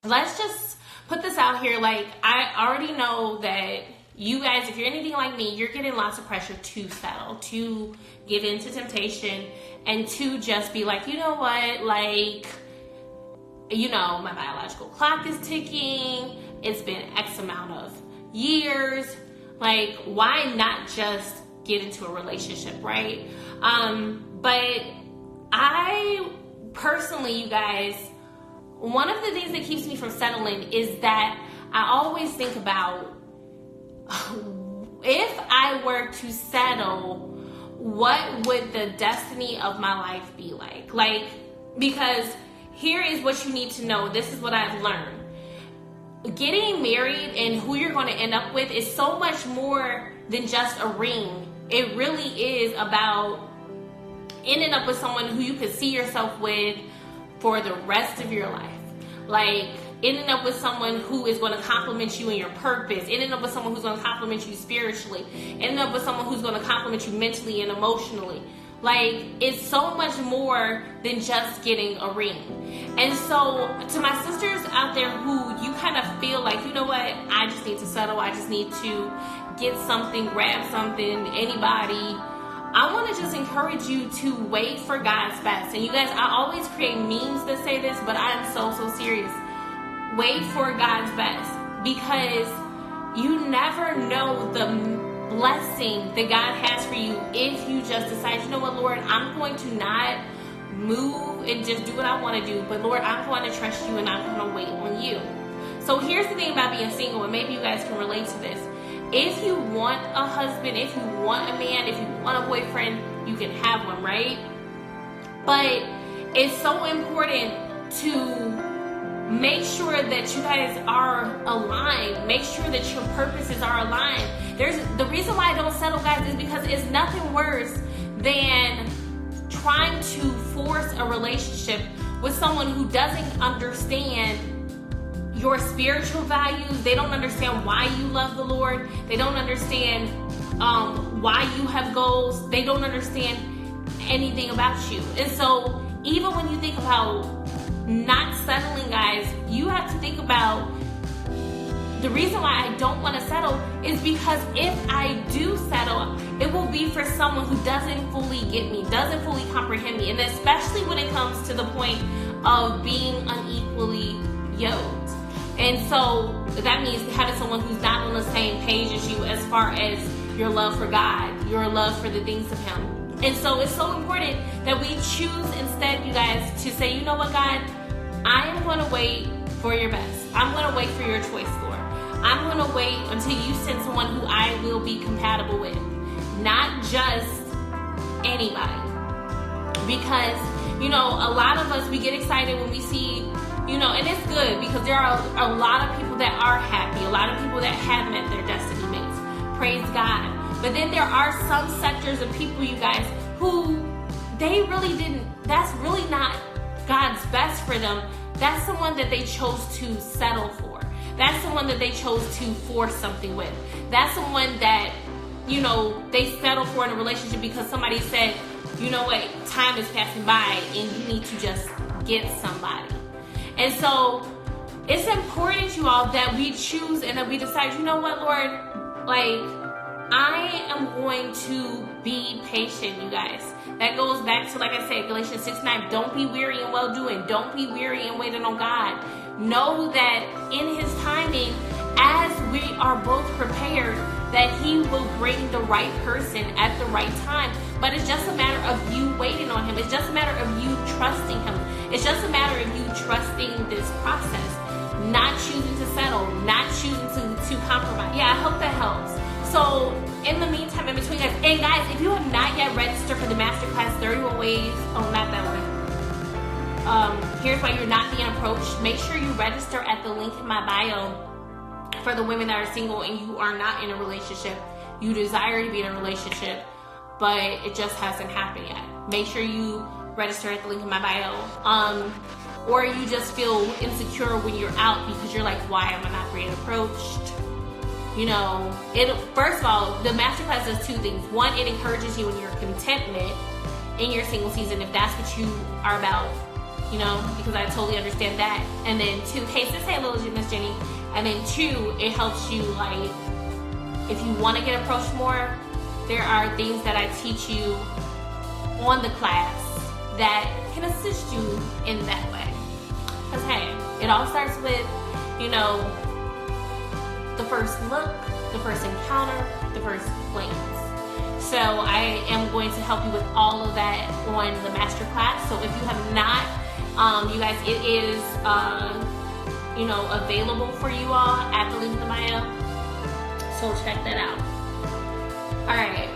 let's just put this out here. Like, I already know that you guys, if you're anything like me, you're getting lots of pressure to settle, to give into temptation, and to just be like, you know what, like, you know, my biological clock is ticking. It's been X amount of years. Like, why not just get into a relationship, right? But I personally, you guys, one of the things that keeps me from settling is that I always think about, if I were to settle, what would the destiny of my life be like? Like, because here is what you need to know. This is what I've learned. Getting married and who you're going to end up with is so much more than just a ring. It really is about ending up with someone who you could see yourself with for the rest of your life. Like, ending up with someone who is going to compliment you in your purpose, ending up with someone who's going to compliment you spiritually, ending up with someone who's going to compliment you mentally and emotionally. Like, it's so much more than just getting a ring. And so, to my sisters out there who you kind of feel like, you know what, I just need to settle, I just need to get something, grab something, anybody, I want to just encourage you to wait for God's best. And you guys, I always create memes that say this, but I am so serious. Wait for God's best, because you never know the blessing that God has for you if you just decide, you know what, Lord, I'm going to not move and just do what I want to do, but Lord, I'm going to trust you and I'm going to wait on you. So here's the thing about being single, and maybe you guys can relate to this. If you want a husband, if you want a man, if you want a boyfriend, you can have one, right? But it's so important to make sure that you guys are aligned. Make sure that your purposes are aligned. The reason why I don't settle, guys, is because it's nothing worse than trying to force a relationship with someone who doesn't understand your spiritual values. They don't understand why you love the Lord. They don't understand why you have goals. They don't understand anything about you. And so even when you think about not settling, guys, you have to think about the reason why I don't want to settle is because if I do settle, it will be for someone who doesn't fully get me, doesn't fully comprehend me, and especially when it comes to the point of being unequally yoked. And so that means having someone who's not on the same page as you as far as your love for God, your love for the things of Him. And so it's so important that we choose instead, you guys, to say, you know what, God, I am going to wait for your best. I'm going to wait for your choice, Lord. I'm going to wait until you send someone who I will be compatible with, not just anybody. Because, you know, a lot of us, we get excited when we see, you know, and it's good because there are a lot of people that are happy, a lot of people that have met their destiny mates. Praise God. But then there are some sectors of people, you guys, who they really didn't, that's really not God's best for them. That's someone that they chose to settle for. That's someone that they chose to force something with. That's someone that, you know, they settle for in a relationship because somebody said, you know what, time is passing by and you need to just get somebody. And so it's important, you all, that we choose and that we decide, you know what, Lord, like, I am going to be patient, you guys. That goes back to, like I said, Galatians 6:9. Don't be weary in well-doing. Don't be weary in waiting on God. Know that in His timing, as we are both prepared, that He will bring the right person at the right time. But it's just a matter of you waiting on Him. It's just a matter of you trusting Him. It's just a matter of you trusting this process. Not choosing to settle. Not choosing to compromise. Yeah, I hope that helps. So, in the meantime, in between, guys, and guys, if you have not yet registered for the Masterclass 31 Ways, oh, not that one. Here's why you're not being approached. Make sure you register at the link in my bio for the women that are single and you are not in a relationship. You desire to be in a relationship, but it just hasn't happened yet. Make sure you register at the link in my bio. Or you just feel insecure when you're out because you're like, why am I not being approached? You know, first of all, the Masterclass does two things. One, it encourages you in your contentment in your single season, if that's what you are about. because I totally understand that. And then 2, hey sis, hey little Miss Jenny. And then 2, it helps you, like, if you want to get approached more, there are things that I teach you on the class that can assist you in that way. Because hey, it all starts with, the first look, the first encounter, the first glance. So I am going to help you with all of that on the master class. So if you have not, you guys, it is available for you all at the link in the bio. So check that out. All right.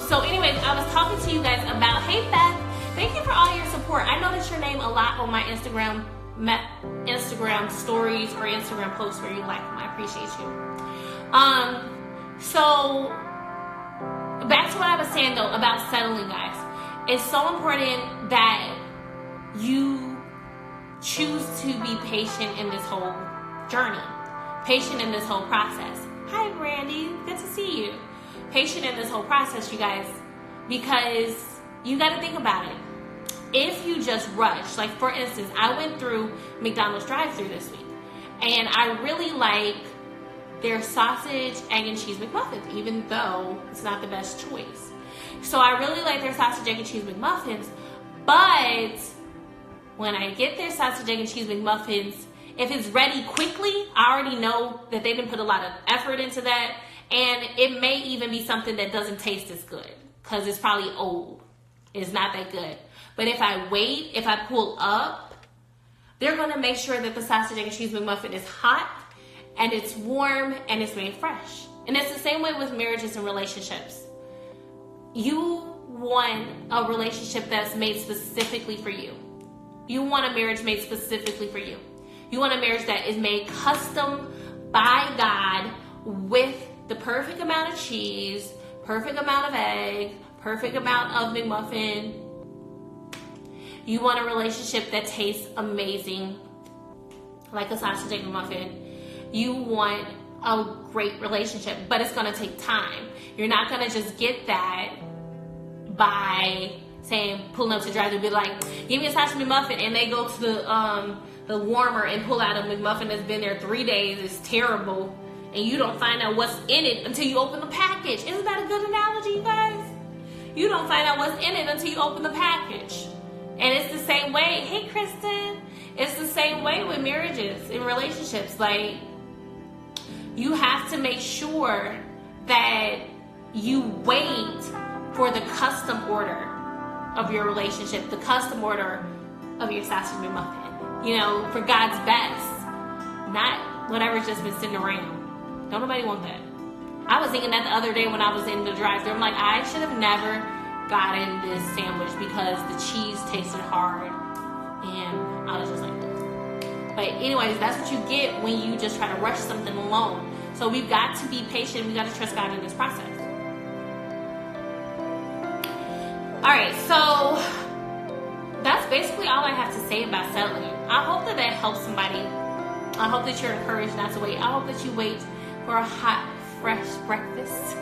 So anyways, I was talking to you guys about, hey Beth, thank you for all your support. I noticed your name a lot on my Instagram stories or Instagram posts where you like them. I appreciate you. So back to what I was saying though about settling, guys. It's so important that you choose to be patient in this whole journey, patient in this whole process. Hi Brandy, good to see you. Patient in this whole process, you guys, because you got to think about it. If you just rush, like for instance, I went through McDonald's drive-thru this week, and I really like their sausage, egg, and cheese McMuffins, even though it's not the best choice. So I really like their sausage, egg, and cheese McMuffins, but when I get their sausage, egg, and cheese McMuffins, if it's ready quickly, I already know that they didn't put a lot of effort into that, and it may even be something that doesn't taste as good because it's probably old. It's not that good. But if I wait, if I pull up, they're going to make sure that the sausage, egg, and cheese McMuffin is hot and it's warm and it's made fresh. And it's the same way with marriages and relationships. You want a relationship that's made specifically for you. You want a marriage made specifically for you. You want a marriage that is made custom by God with the perfect amount of cheese, perfect amount of egg, perfect amount of McMuffin. You want a relationship that tastes amazing, like a sausage egg McMuffin. You want a great relationship, but it's going to take time. You're not going to just get that by pulling up to drive and be like, give me a sausage McMuffin, and they go to the warmer and pull out a McMuffin that's been there 3 days. It's terrible, and you don't find out what's in it until you open the package. Isn't that a good analogy, you guys? You don't find out what's in it until you open the package. And it's the same way. Hey, Kristen. It's the same way with marriages and relationships. Like, you have to make sure that you wait for the custom order of your relationship, the custom order of your sausage McMuffin. For God's best, not whatever's just been sitting around. Don't nobody want that. I was thinking that the other day when I was in the drive-thru. I'm like, I should have never gotten this sandwich because the cheese tasted hard, and I was just like, but anyways, that's what you get when you just try to rush something alone. So we've got to be patient. We got to trust God in this process. All right, so that's basically all I have to say about settling. I hope that helps somebody. I hope that you're encouraged not to wait. I hope that you wait for a hot, fresh breakfast